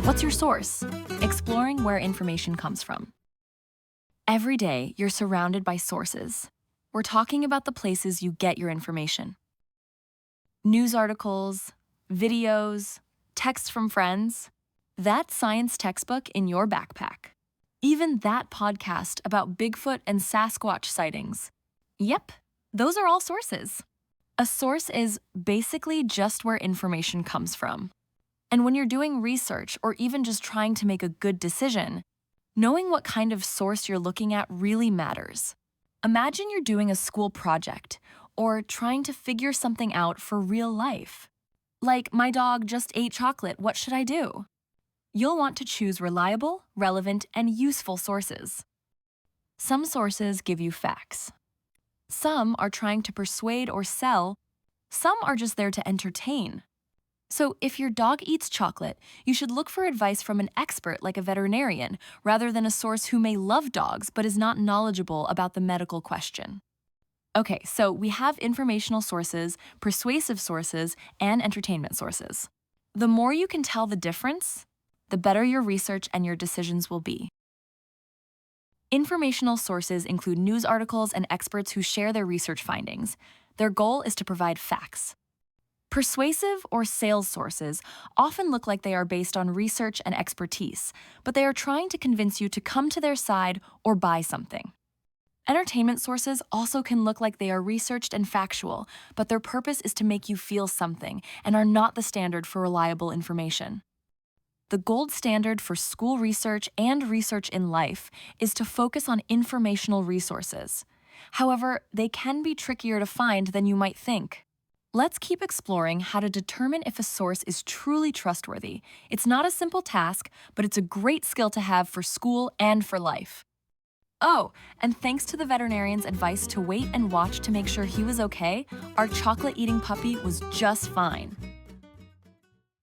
What's your source? Exploring where information comes from. Every day, you're surrounded by sources. We're talking about the places you get your information. News articles, videos, texts from friends. That science textbook in your backpack. Even that podcast about Bigfoot and Sasquatch sightings. Yep, those are all sources. A source is basically just where information comes from. And when you're doing research or even just trying to make a good decision, knowing what kind of source you're looking at really matters. Imagine you're doing a school project or trying to figure something out for real life. Like, my dog just ate chocolate, what should I do? You'll want to choose reliable, relevant, and useful sources. Some sources give you facts. Some are trying to persuade or sell. Some are just there to entertain. So if your dog eats chocolate, you should look for advice from an expert like a veterinarian rather than a source who may love dogs but is not knowledgeable about the medical question. Okay, so we have informational sources, persuasive sources, and entertainment sources. The more you can tell the difference, the better your research and your decisions will be. Informational sources include news articles and experts who share their research findings. Their goal is to provide facts. Persuasive or sales sources often look like they are based on research and expertise, but they are trying to convince you to come to their side or buy something. Entertainment sources also can look like they are researched and factual, but their purpose is to make you feel something and are not the standard for reliable information. The gold standard for school research and research in life is to focus on informational resources. However, they can be trickier to find than you might think. Let's keep exploring how to determine if a source is truly trustworthy. It's not a simple task, but it's a great skill to have for school and for life. Oh, and thanks to the veterinarian's advice to wait and watch to make sure he was okay, our chocolate-eating puppy was just fine.